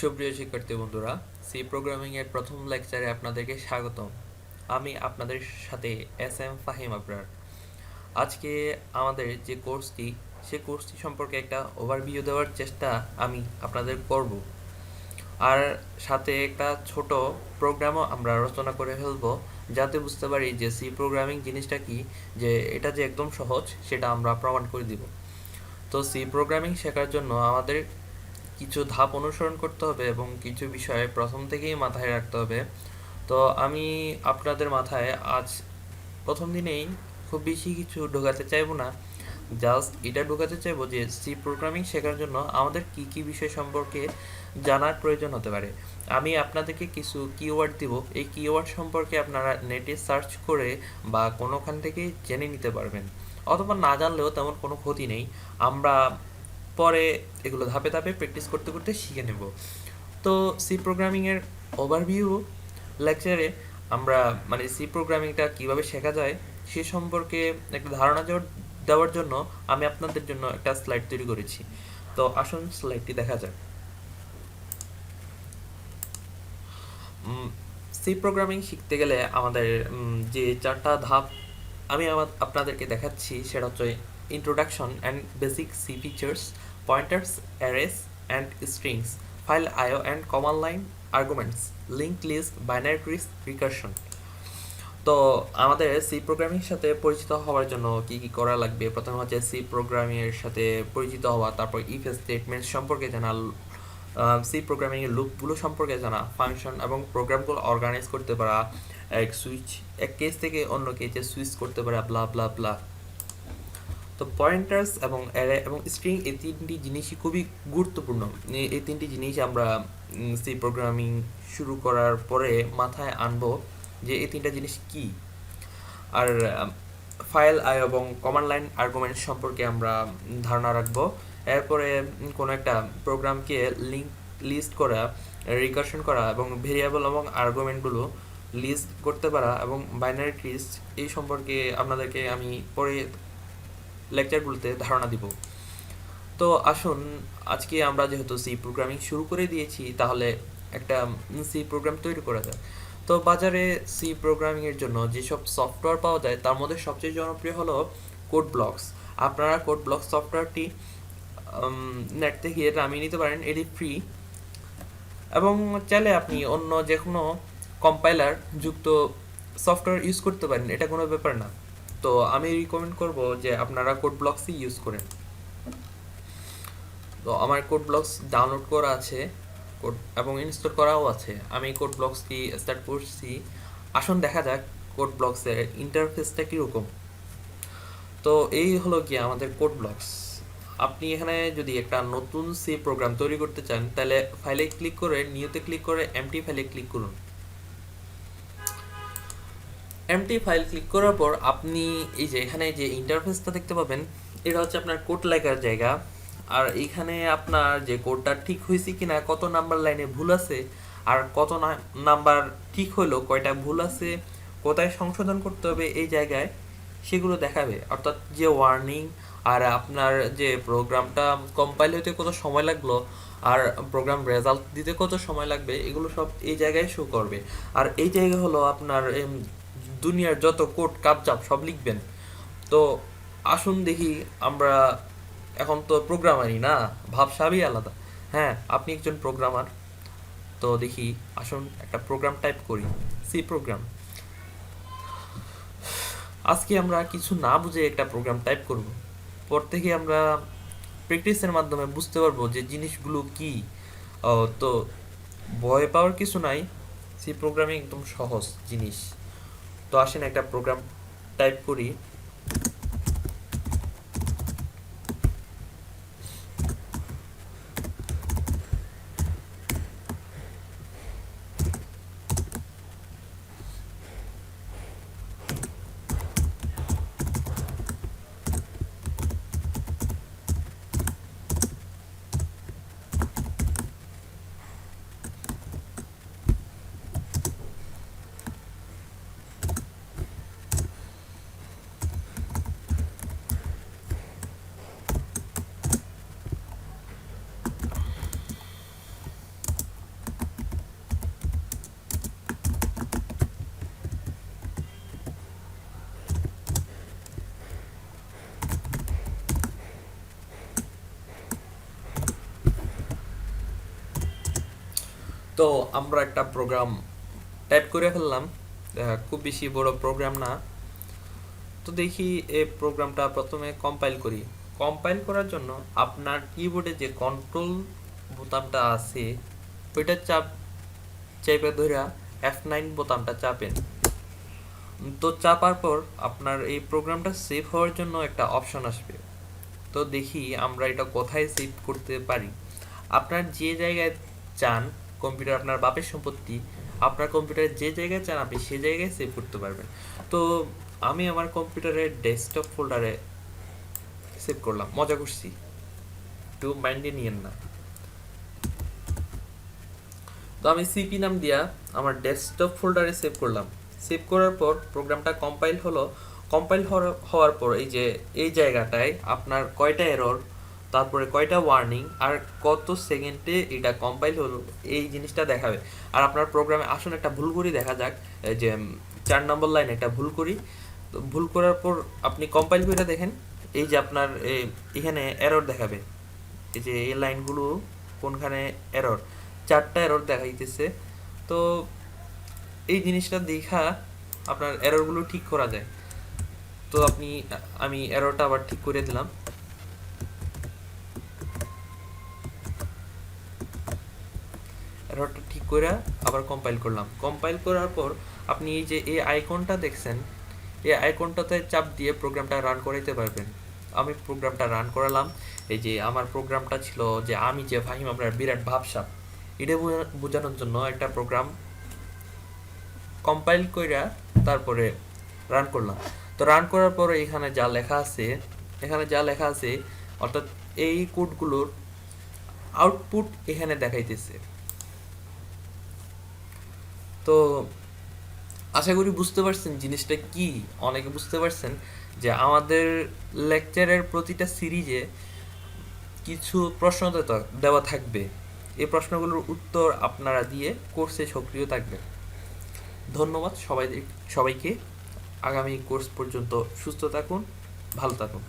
সুপ্রিয় শিক্ষার্থী বন্ধুরা, সি প্রোগ্রামিং এর প্রথম লেকচারে আপনাদেরকে স্বাগতম। আমি আপনাদের সাথে এস এম ফাহিম আবরার। আজকে আমাদের যে কোর্সটি, সে কোর্সটি সম্পর্কে একটা ওভারভিউ দেওয়ার চেষ্টা আমি আপনাদের করব। আর সাথে একটা ছোট প্রোগ্রামও আমরা রচনা করে ফেলবো, যাতে বুঝতে পারি যে সি প্রোগ্রামিং জিনিসটা কি, যে এটা যে একদম সহজ সেটা আমরা প্রমাণ করে দিব। তো সি প্রোগ্রামিং শেখার জন্য আমাদের কিছু ধাপ অনুসরণ করতে হবে এবং কিছু বিষয় প্রথম থেকেই মাথায় রাখতে হবে। তো আমি আপনাদের মাথায় আজ প্রথম দিনেই খুব বেশি কিছু ঢোকাতে চাইবো না, জাস্ট এটা ঢোকাতে চাইবো যে সি প্রোগ্রামিং শেখার জন্য আমাদের কি কি বিষয় সম্পর্কে জানার প্রয়োজন হতে পারে। আমি আপনাদেরকে কিছু কিওয়ার্ড দিব, এই কিওয়ার্ড সম্পর্কে আপনারা নেটে সার্চ করে বা কোনোখান থেকে জেনে নিতে পারবেন, অথবা না জানলেও তেমন কোনো ক্ষতি নেই। আমরা পরে এগুলো ধাপে ধাপে প্র্যাকটিস করতে করতে শিখে নেব। তো সি প্রোগ্রামিংয়ের ওভারভিউ লেকচারে আমরা মানে সি প্রোগ্রামিংটা কীভাবে শেখা যায় সে সম্পর্কে একটা ধারণা দেওয়ার জন্য আমি আপনাদের জন্য একটা স্লাইড তৈরি করেছি। তো আসুন স্লাইডটি দেখা যাক। সি প্রোগ্রামিং শিখতে গেলে আমাদের যে চারটা ধাপ আমি আপনাদেরকে দেখাচ্ছি, সেটা হচ্ছে introduction and basic C features, pointers, arrays and strings, file IO and command line arguments, link list, binary trees, recursion. তো আমাদের সি প্রোগ্রামিং সাথে পরিচিত হওয়ার জন্য কি কি করা লাগবে? প্রথমে হচ্ছে সি প্রোগ্রামিং এর সাথে পরিচিত হওয়া, তারপর ইফ স্টেটমেন্ট সম্পর্কে জানা, সি প্রোগ্রামিং এর লুপগুলো সম্পর্কে জানা, ফাংশন এবং প্রোগ্রামগুলো অর্গানাইজ করতে পারা, এক কেস থেকে অন্য কেসে সুইচ করতে পারা, ব্লা ব্লা ব্লা। তো পয়েন্টার্স এবং অ্যারে এবং স্ট্রিং, এই তিনটি জিনিসই খুবই গুরুত্বপূর্ণ। এই তিনটি জিনিস আমরা সি প্রোগ্রামিং শুরু করার পরে মাথায় আনবো যে এই তিনটা জিনিস কি। আর ফাইল আই এবং কমান্ড লাইন আর্গুমেন্ট সম্পর্কে আমরা ধারণা রাখবো। এরপরে কোনো একটা প্রোগ্রামকে লিস্ট করা, রিকারশন করা এবং ভেরিয়েবল এবং আর্গুমেন্টগুলো লিস্ট করতে পারা এবং বাইনারি ট্রিস, এই সম্পর্কে আপনাদেরকে আমি পরে লেকচারগুলোতে ধারণা দিব। তো আসুন, আজকে আমরা যেহেতু সি প্রোগ্রামিং শুরু করে দিয়েছি, তাহলে একটা সি প্রোগ্রাম তৈরি করা যায়। তো বাজারে সি প্রোগ্রামিংয়ের জন্য যেসব সফটওয়্যার পাওয়া যায় তার মধ্যে সবচেয়ে জনপ্রিয় হলো কোড ব্লকস। আপনারা কোড ব্লক সফটওয়্যারটি নেট থেকে নামিয়ে নিতে পারেন, এটি ফ্রি। এবং চাইলে আপনি অন্য যে কোনো কম্পাইলার যুক্ত সফটওয়্যার ইউজ করতে পারেন, এটা কোনো ব্যাপার না। তো আমি রিকমেন্ড করব যে আপনারা কোড ব্লকসই ইউজ করেন। তো আমার কোড ব্লকস ডাউনলোড করা আছে, কোড এবং ইনস্টল করাও আছে। আমি কোড ব্লকসটি স্টার্ট করছি। আসুন দেখা যাক কোড ব্লকসের ইন্টারফেসটা কীরকম। তো এই হলো কি আমাদের কোড ব্লকস। আপনি এখানে যদি একটা নতুন সি প্রোগ্রাম তৈরি করতে চান, তাহলে ফাইলে ক্লিক করে, নিউতে ক্লিক করে এমটি ফাইলে ক্লিক করুন। এমটি ফাইল ক্লিক করার পর আপনি এই যে এখানে যে ইন্টারফেসটা দেখতে পাবেন, এটা হচ্ছে আপনার কোড লেখার জায়গা। আর এইখানে আপনার যে কোডটা ঠিক হয়েছে কিনা, কত নাম্বার লাইনে ভুল আছে, আর কত নাম্বার ঠিক হলো, কয়টা ভুল আছে, কোথায় সংশোধন করতে হবে, এই জায়গায় সেগুলো দেখাবে। অর্থাৎ যে ওয়ার্নিং, আর আপনার যে প্রোগ্রামটা কম্পাইল হতে কত সময় লাগলো, আর প্রোগ্রাম রেজাল্ট দিতে কত সময় লাগবে, এগুলো সব এই জায়গায় শো করবে। আর এই জায়গা হলো আপনার দুনিয়ার যত কোড কাপচাপ সব লিখবেন। তো আসুন দেখি আমরা, এখন তো প্রোগ্রামারই না, ভাবসাবই আলাদা। হ্যাঁ, আপনি একজন প্রোগ্রামার। তো দেখি, আসুন একটা প্রোগ্রাম টাইপ করি, সি প্রোগ্রাম। আজকে আমরা কিছু না বুঝে একটা প্রোগ্রাম টাইপ করব, পর থেকে আমরা প্র্যাকটিসের মাধ্যমে বুঝতে পারবো যে জিনিসগুলো কি। তো ভয় পাওয়ার কিছু নাই, সি প্রোগ্রামিং একদম সহজ জিনিস। তো আসেন একটা প্রোগ্রাম টাইপ করি। তো আমরা একটা প্রোগ্রাম টাইপ করে ফেললাম, খুব বেশি বড় প্রোগ্রাম না। তো দেখি এই প্রোগ্রামটা প্রথমে কম্পাইল করি। কম্পাইল করার জন্য আপনার কিবোর্ডে যে কন্ট্রোল বোতামটা আছে ওইটা চাপে ধরে F9 বোতামটা চাপেন। তো চাপার পর আপনার এই প্রোগ্রামটা সেভ হওয়ার জন্য একটা অপশন আসবে। তো দেখি আমরা এটা কোথায় সেভ করতে পারি। আপনার যে জায়গায় চান, কম্পিউটার আপনার বাপের সম্পত্তি, আপনার কম্পিউটারে যে জায়গায় চান আপনি সে জায়গায় সেভ করতে পারবেন। তো আমি আমার কম্পিউটারের ডেস্কটপ ফোল্ডারে সেভ করলাম, মজা করছি, একটু মাইন্ডে নিয়েন না। তো আমি সিপি নাম দিয়া আমার ডেস্কটপ ফোল্ডারে সেভ করলাম। সেভ করার পর প্রোগ্রামটা কম্পাইল হলো। কম্পাইল হওয়ার পর এই যে এই জায়গাটায় আপনার কয়টা এরর, তারপরে কয়টা ওয়ার্নিং আর কত সেকেন্ডে এটা কম্পাইল হলো এই জিনিসটা দেখাবে। আর আপনার প্রোগ্রামে আসুন একটা ভুল করি দেখা যাক। এই যে 4 নম্বর লাইন একটা ভুল করি। তো ভুল করার পর আপনি কম্পাইল করে দেখেন, এই যে আপনার এখানে এরর দেখাবে। এই যে এই লাইনগুলো কোনখানে এরর, 4টা এরর দেখাইতেছে। তো এই জিনিসটা দেখা আপনার এররগুলো ঠিক করা যায়। তো আমি এররটা আবার ঠিক করে দিলাম। এররটা ঠিক করে আবার কম্পাইল করলাম। কম্পাইল করার পর আপনি এই যে এই আইকনটা দেখছেন, এই আইকনটাতে চাপ দিয়ে প্রোগ্রামটা রান করাইতে পারবেন। আমি প্রোগ্রামটা রান করালাম। এই যে আমার প্রোগ্রামটা ছিল যে আমি যে ফাহিম আমরা বিরাট ভাবসাব, এটা বোঝানোর জন্য একটা প্রোগ্রাম কম্পাইল কইরা তারপরে রান করলাম। তো রান করার পরে এখানে যা লেখা আছে অর্থাৎ এই কোডগুলোর আউটপুট এখানে দেখাইতেছে। তো আশা করি বুঝতে পারছেন জিনিসটা কি। অনেকে বুঝতে পারছেন যে আমাদের লেকচারের প্রতিটা সিরিজে কিছু প্রশ্ন দেওয়া থাকবে। এই প্রশ্নগুলোর উত্তর আপনারা দিয়ে কোর্সে সক্রিয় থাকবেন। ধন্যবাদ সবাইকে। আগামী কোর্স পর্যন্ত সুস্থ থাকুন, ভালো থাকুন।